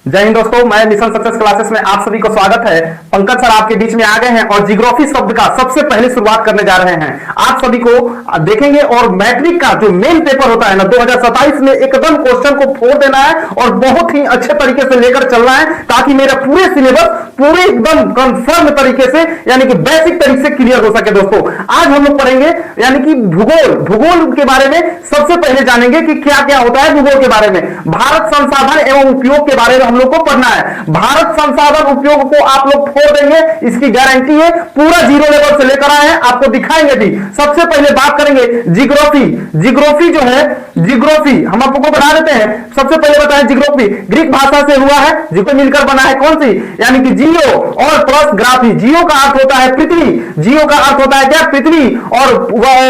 जय हिंद दोस्तों, मैं मिशन सक्सेस क्लासेस में आप सभी को स्वागत है। पंकज सर आपके बीच में आ गए हैं और जियोग्राफी शब्द का सबसे पहले शुरुआत करने जा रहे हैं। आप सभी को देखेंगे और मैट्रिक का जो मेन पेपर होता है ना 2027 में एकदम क्वेश्चन को फोड़ देना है और बहुत ही अच्छे तरीके से लेकर चलना है ताकि मेरा पूरे सिलेबस पूरे एकदम कंफर्म तरीके से यानी कि बेसिक तरीके से क्लियर हो सके। दोस्तों आज हम लोग पढ़ेंगे यानी कि भूगोल के बारे में सबसे पहले जानेंगे कि क्या क्या होता है भूगोल के बारे में। भारत संसाधन एवं उपयोग के बारे में हम लोग को पढ़ना है। भारत संसाधन उपयोग को आप लोग फोड़ देंगे, इसकी गारंटी है। पूरा जीरो लेवल से लेकर आए हैं, आपको दिखाएंगे भी। सबसे पहले बात करेंगे जियोग्राफी जो है, जियोग्राफी हम आपको बता देते हैं। सबसे पहले बताएं जियोग्राफी ग्रीक भाषा से हुआ है, जिसको मिलकर बना है कौन सी, यानी कि जियो और प्लस ग्राफी। जियो का अर्थ होता है पृथ्वी, जियो का अर्थ होता है क्या, पृथ्वी, और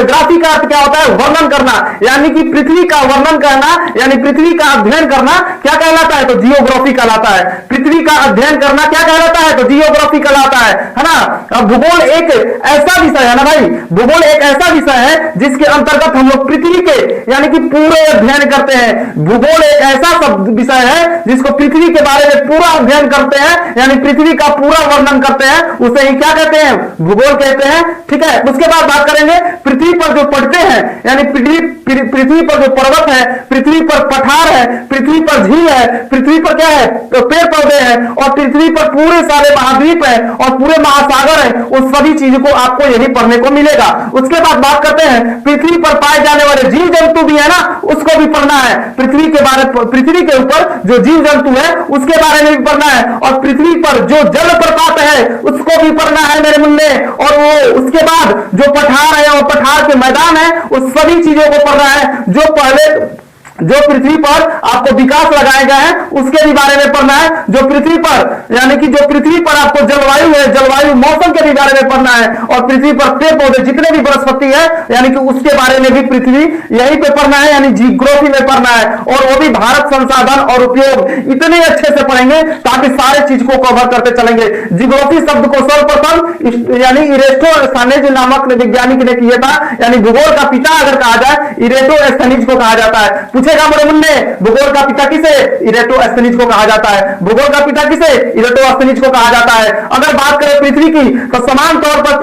ग्राफी का अर्थ क्या होता है, वर्णन करना, यानी कि पृथ्वी का वर्णन करना, यानी पृथ्वी का अध्ययन करना क्या कहलाता है, तो जियोग्राफी कहलाता है। पृथ्वी का अध्ययन करना क्या कहलाता है, तो जियोग्राफी कहलाता है ना। अब भूगोल एक ऐसा विषय है ना भाई, भूगोल एक ऐसा विषय है जिसके अंतर्गत हम लोग पृथ्वी के यानी कि पूरे अध्ययन करते हैं। भूगोल एक ऐसा सब विषय है जिसको पृथ्वी के बारे में पूरा अध्ययन करते हैं, यानी पृथ्वी का पूरा वर्णन करते हैं, उसे ही क्या कहते हैं, भूगोल कहते हैं। ठीक है, उसके बाद बात करेंगे पृथ्वी पर जो पढ़ते हैं, यानी पृथ्वी पर जो पर्वत है, पृथ्वी पर पठार है, पृथ्वी पर झील है, पृथ्वी पर क्या है, तो पेड़ पौधे हैं, और पृथ्वी पर पूरे सारे महाद्वीप है और पूरे महासागर है। उस सभी चीजों को आपको यही पढ़ने को मिलेगा। उसके बाद बात करते हैं पृथ्वी पर पाए जाने वाले जीव जंतु भी है ना, उसको भी पढ़ना है। पृथ्वी के बारे, पृथ्वी के ऊपर जो जीव जंतु है उसके बारे में भी पढ़ना है, और पृथ्वी पर जो जल प्रपात है उसको भी पढ़ना है मेरे मुन्ने। और वो उसके बाद जो पठार है और पठार के मैदान है उस सभी चीजों को पढ़ना है। जो पृथ्वी पर आपको विकास लगाए गए हैं उसके भी बारे में पढ़ना है। जो पृथ्वी पर यानी कि जो पृथ्वी पर आपको जलवायु है, जलवायु मौसम के भी बारे में पढ़ना है, और पृथ्वी पर पेड़ पौधे जितने भी वनस्पति है यानी कि उसके बारे में भी पृथ्वी यहीं पे पढ़ना है, यानी जियोग्राफी में पढ़ना है। और वो भी भारत संसाधन और उपयोग इतने अच्छे से पढ़ेंगे ताकि सारे चीज को कवर करते चलेंगे। जियोग्राफी शब्द को सर्वप्रथम यानी इरेस्टोस्थनीज नामक वैज्ञानिक ने किया था, यानी भूगोल का पिता अगर कहा जाए इरेस्टोस्थनीज को कहा जाता है। पूछेगा मेरे मुन्ने भूगोल का पिता किसे, इरेस्टोस्थनीज को कहा जाता है। भूगोल का पिता किसे, इरेस्टोस्थनीज को कहा जाता है। अगर बात करें पृथ्वी की तो समान तौर पर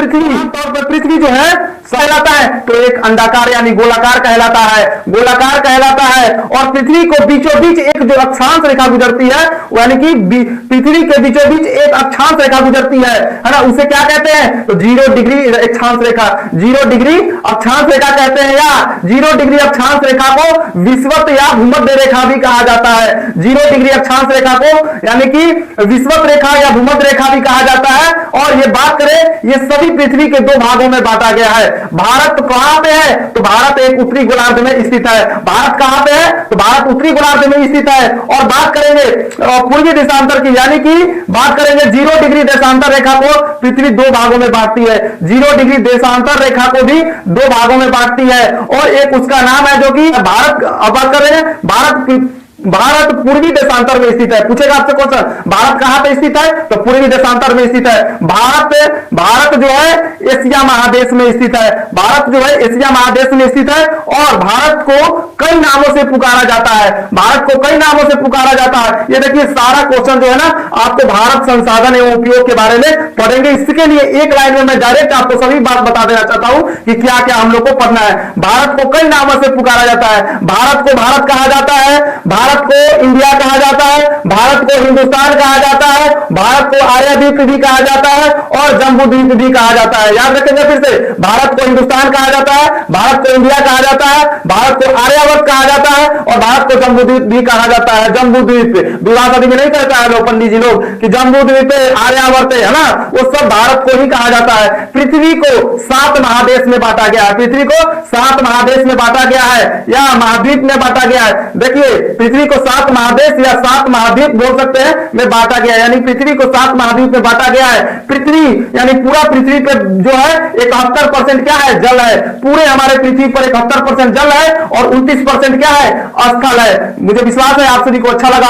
पृथ्वी जो है कहलाता है तो एक अंडाकार यानी गोलाकार कहलाता है, गोलाकार कहलाता है। और पृथ्वी को बीचों बीच एक जो अक्षांश रेखा गुजरती है, यानी कि पृथ्वी के बीचों बीच एक अक्षांश रेखा गुजरती है ना, उसे क्या कहते हैं, तो 0 डिग्री अक्षांश रेखा, 0 डिग्री अक्षांश रेखा कहते हैं, या 0 डिग्री अक्षांश रेखा को विषुवत या भूमध्य रेखा भी कहा जाता है। 0 डिग्री अक्षांश रेखा को यानी कि विषुवत रेखा या भूमध्य रेखा भी कहा जाता है। और ये बात करें, ये सभी पृथ्वी के 2 भागों में बांटा गया है। भारत कहां पे है, तो भारत एक उत्तरी गोलार्ध में स्थित है। भारत कहां पे है, तो भारत उत्तरी गोलार्ध में स्थित है। और बात करेंगे पूर्वी देशांतर की, यानी कि बात करेंगे 0 डिग्री देशांतर रेखा को पृथ्वी 2 भागों में बांटती है। 0 डिग्री देशांतर रेखा को भी 2 भागों में बांटती है, और एक उसका नाम है जो कि भारत, अब बात कर रहे हैं भारत पूर्वी देशांतर में स्थित है। पूछेगा आपसे क्वेश्चन, भारत कहां पे स्थित है, तो पूर्वी देशांतर में स्थित है। भारत जो है एशिया महादेश में स्थित है। भारत जो है एशिया महादेश में स्थित है, और भारत को कई नामों से पुकारा जाता है। भारत को कई नामों से पुकारा जाता है। ये देखिए सारा क्वेश्चन जो है ना आपको भारत संसाधन एवं उपयोग के बारे में पढ़ेंगे। इसके लिए एक लाइन में मैं डायरेक्ट आपको सभी बात बता देना चाहता हूं कि क्या क्या हम लोग को पढ़ना है। भारत को कई नामों से पुकारा जाता है। भारत को भारत कहा जाता है, भारत को इंडिया कहा जाता है, भारत को हिंदुस्तान कहा जाता है, भारत को आर्यद्वीप भी कहा जाता है, और जम्बू द्वीप भी कहा जाता है। याद रखेंगे फिर से, भारत को हिंदुस्तान कहा जाता है, भारत को इंडिया कहा जाता है, भारत को आर्यावर्त कहा जाता है, और भारत को जम्बू द्वीप भी कहा जाता है। जम्बू द्वीप विवाह शादी में नहीं कहता है लोग, पंडित जी लोग, कि जम्बू द्वीप आर्यावर्त है ना, वो सब भारत को ही कहा जाता है। पृथ्वी को 7 महादेश में बांटा गया है। पृथ्वी को 7 महादेश में बांटा गया है, या महाद्वीप में बांटा गया है। देखिए पृथ्वी को 7 महादेश या 7 महाद्वीप बोल सकते हैं में बांटा गया है, यानी पृथ्वी को 7 महाद्वीप में बांटा गया है। पृथ्वी यानी पूरा पृथ्वी पे जो है 71% क्या है, जल है। पूरे हमारे पृथ्वी पर 71% जल है और 29% क्या है, स्थल है। मुझे विश्वास है आप सभी को अच्छा लगा।